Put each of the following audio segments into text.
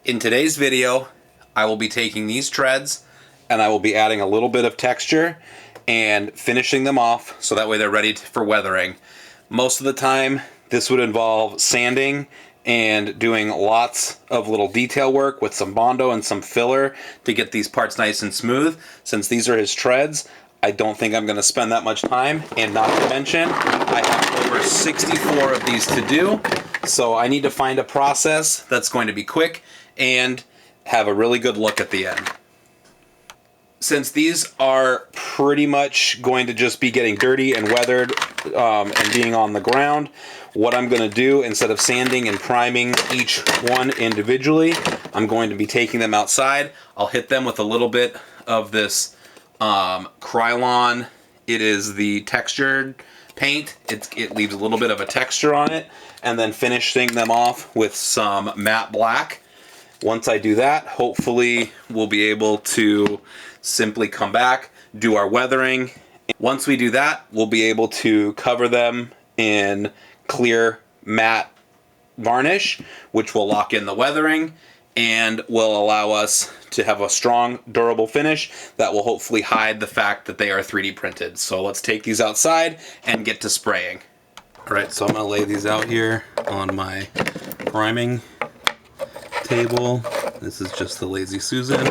In today's video, I will be taking these treads and I will be adding a little bit of texture and finishing them off so that way they're ready for weathering. Most of the time, this would involve sanding and doing lots of little detail work with some Bondo and some filler to get these parts nice and smooth. Since these are his treads, I don't think I'm going to spend that much time, and not to mention, I have over 64 of these to do, so I need to find a process that's going to be quick and have a really good look at the end. Since these are pretty much going to just be getting dirty and weathered and being on the ground, what I'm going to do, instead of sanding and priming each one individually, I'm going to be taking them outside. I'll hit them with a little bit of this Krylon. It is the textured paint. It leaves a little bit of a texture on it, and then finishing them off with some matte black. Once I do that, hopefully we'll be able to simply come back, do our weathering. Once we do that, we'll be able to cover them in clear matte varnish, which will lock in the weathering and will allow us to have a strong, durable finish that will hopefully hide the fact that they are 3D printed. So let's take these outside and get to spraying. All right, so I'm gonna lay these out here on my priming table. This is just the Lazy Susan.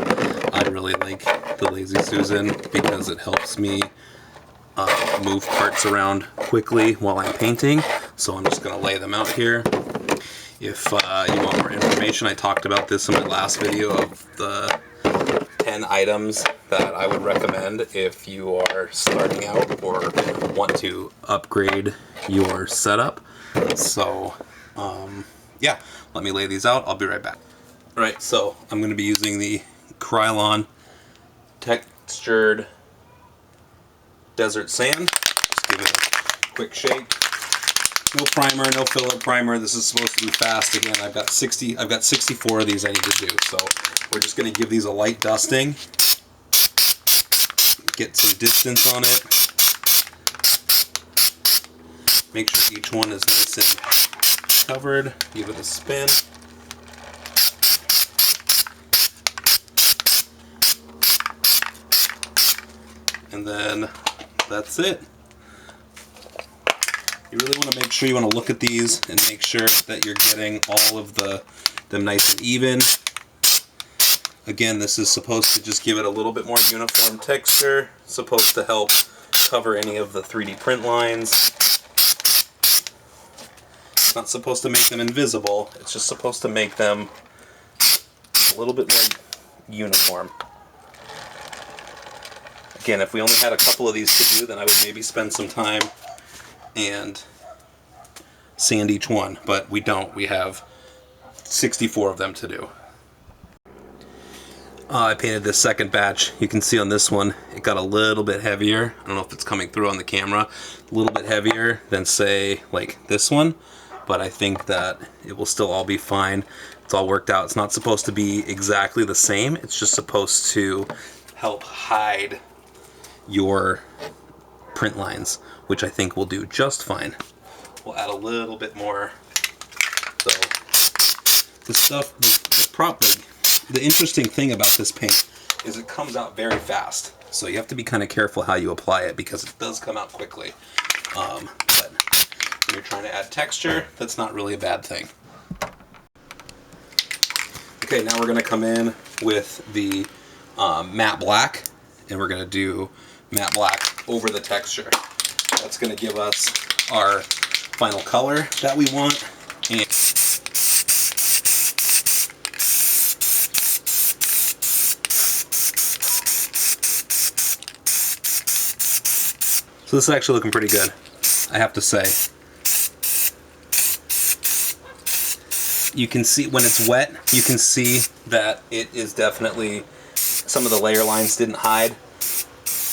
I really like the Lazy Susan because it helps me move parts around quickly while I'm painting. So I'm just gonna lay them out here. If you want more information, I talked about this in my last video of the 10 items that I would recommend if you are starting out or want to upgrade your setup. So yeah, let me lay these out. I'll be right back. All right, so I'm going to be using the Krylon textured desert sand. Just give it a quick shake. No primer, no filler primer. This is supposed to be fast. Again, I've got 64 of these I need to do. So we're just going to give these a light dusting. Get some distance on it. Make sure each one is nice and covered. Give it a spin. And then that's it. You really want to make sure you want to look at these and make sure that you're getting all of them nice and even. Again, this is supposed to just give it a little bit more uniform texture. Supposed to help cover any of the 3D print lines. It's not supposed to make them invisible. It's just supposed to make them a little bit more uniform. Again, if we only had a couple of these to do, then I would maybe spend some time and sand each one, but we don't. We have 64 of them to do. I painted this second batch. You can see on this one, it got a little bit heavier. I don't know if it's coming through on the camera. A little bit heavier than, say, like this one, but I think that it will still all be fine. It's all worked out. It's not supposed to be exactly the same. It's just supposed to help hide your print lines, which I think will do just fine. We'll add a little bit more. So this stuff, the interesting thing about this paint is it comes out very fast. So you have to be kind of careful how you apply it because it does come out quickly. But when you're trying to add texture, that's not really a bad thing. Okay, now we're going to come in with the matte black, and we're going to do matte black over the texture. That's going to give us our final color that we want. And so this is actually looking pretty good, I have to say. You can see when it's wet, you can see that it is definitely, some of the layer lines didn't hide,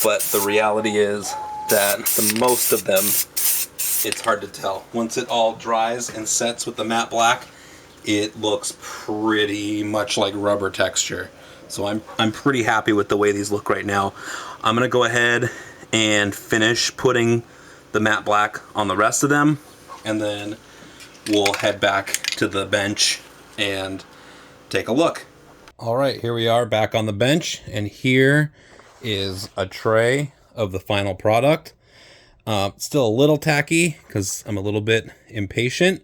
but the reality is that the most of them, it's hard to tell. Once it all dries and sets with the matte black, it looks pretty much like rubber texture. So I'm pretty happy with the way these look right now. I'm gonna go ahead and finish putting the matte black on the rest of them, and then we'll head back to the bench and take a look. All right, here we are back on the bench, and here is a tray of the final product. Still a little tacky because I'm a little bit impatient,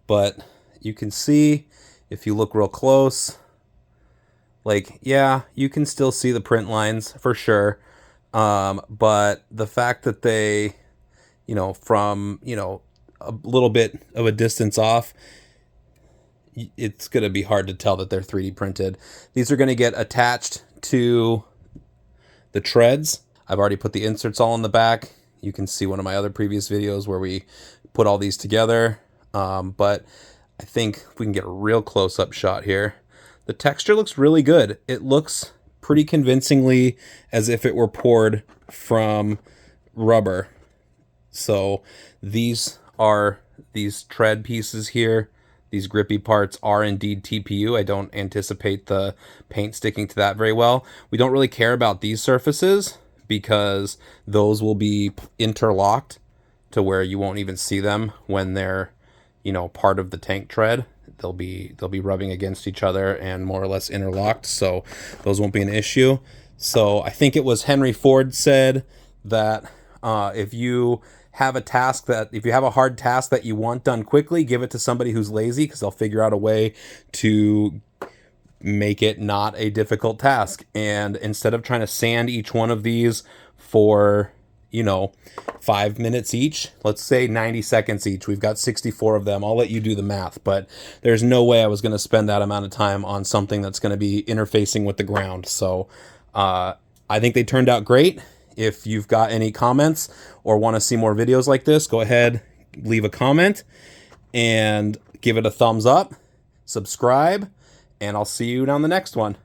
but you can see if you look real close, like, yeah, you can still see the print lines for sure. But the fact that they, from, a little bit of a distance off, it's going to be hard to tell that they're 3D printed. These are going to get attached to the treads. I've already put the inserts all in the back. You can see one of my other previous videos where we put all these together. But I think if we can get a real close-up shot here, the texture looks really good. It looks pretty convincingly as if it were poured from rubber. So these tread pieces here, these grippy parts are indeed TPU. I don't anticipate the paint sticking to that very well. We don't really care about these surfaces because those will be interlocked to where you won't even see them when they're, part of the tank tread. They'll be rubbing against each other and more or less interlocked, so those won't be an issue. So I think it was Henry Ford said that if you have a hard task that you want done quickly, give it to somebody who's lazy, because they'll figure out a way to make it not a difficult task. And instead of trying to sand each one of these for 5 minutes each, let's say 90 seconds each, we've got 64 of them. I'll let you do the math, but there's no way I was going to spend that amount of time on something that's going to be interfacing with the ground. So I think they turned out great. If you've got any comments or want to see more videos like this, go ahead, leave a comment and give it a thumbs up, subscribe, and I'll see you on the next one.